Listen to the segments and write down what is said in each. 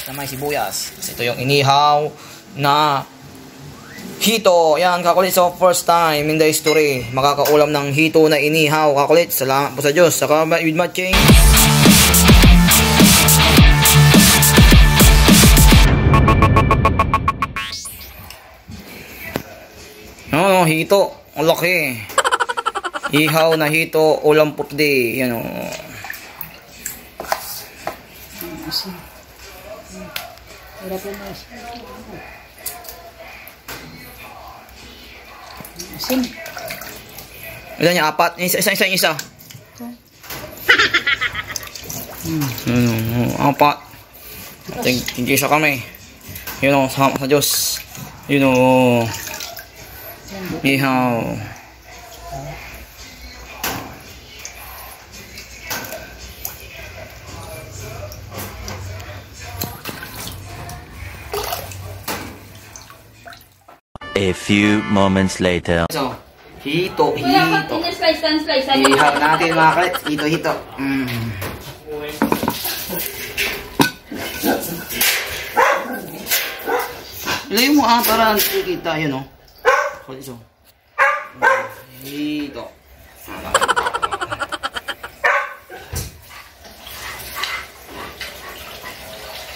na may sibuyas. Ito yung inihaw na hito. Yan, kakulit. So, first time in the history, makakaulam ng hito na inihaw. Kakulit. Salamat po sa Diyos. Saka with matching. No, hito. Ang laki. Ihaw na hito, ulam puti. Yan o. Asin. Ilan niya? Apat? Isa. Apat. Tingkisa kami. Yun o, sama sa Diyos. Yun o. Ihaw. A few moments later. So, hito. Ihaw natin mga kalit. Hito. Ilayo mo para kita yun o. So, hito.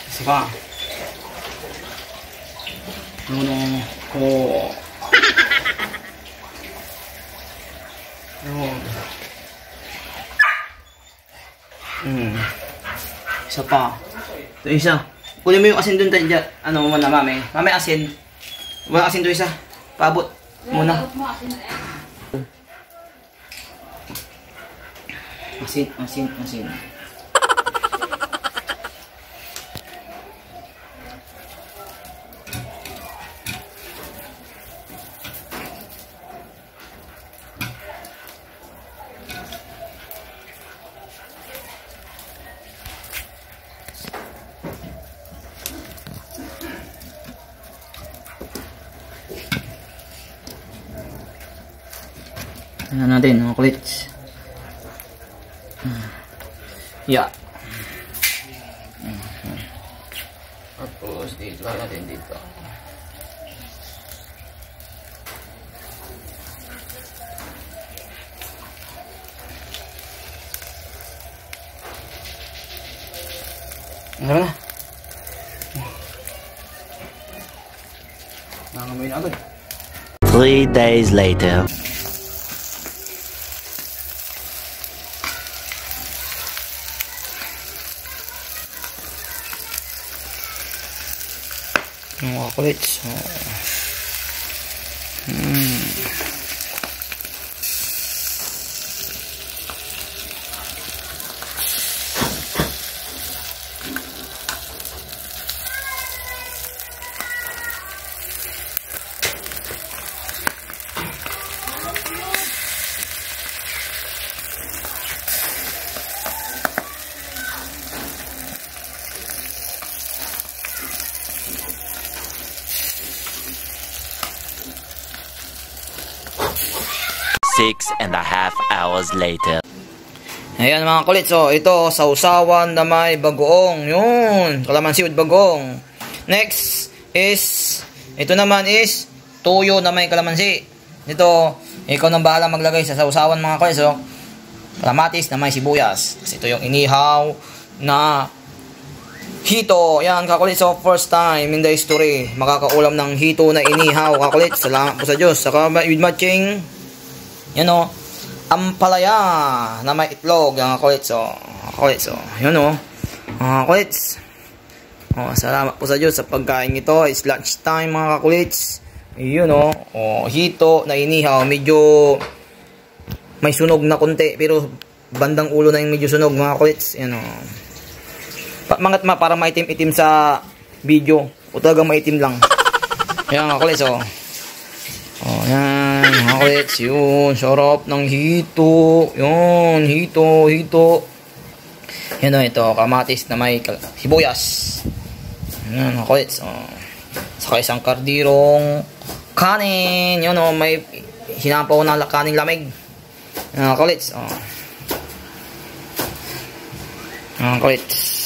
Isa pa. Isa pa. Ito isa. Kunin mo yung asin dun dyan. Ano muna, mami? Mami, asin. Walang asin doon isa. Paabot muna. Asin. Tingnan natin mga kulits. Yeah. Tapos dito natin dito. Ano na? Nangamoy na agad. 3 days later. Mga kulits. 6.5 hours later. Ayan mga kulit. So ito, sausawan na may bagoong. Yun, kalamansi with bagoong. Next is, ito naman is tuyo na may kalamansi. Ito, ikaw nang bahala maglagay sa sausawan mga kulit. So, kamatis na may sibuyas. Kasi ito yung inihaw na hito. Yan kakulit. So first time in the history, makakaulam ng hito na inihaw. Kakulit, salamat po sa Diyos. Saka with matching, yan o, ampalaya na may itlog. Yan kakulit. So, yun o, kakulit. Salamat po sa Diyos sa pagkain ito. It's lunch time mga kakulits. Yun o, hito na inihaw. Medyo may sunog na konti, pero bandang ulo na yung medyo sunog mga kakulits. Yan o, mangat para maitim-itim sa video, o talagang maitim lang. Yan kakulits o. Yan mga kakulits. Yun, sarap ng hito. Yun, hito. Yan o, ito, kamatis na may sibuyas. Yan mga kakulits. Saka isang kardirong kanin. Yun o, may hinapaw na kanin lamig. Yan mga kakulits. Yan mga kakulits.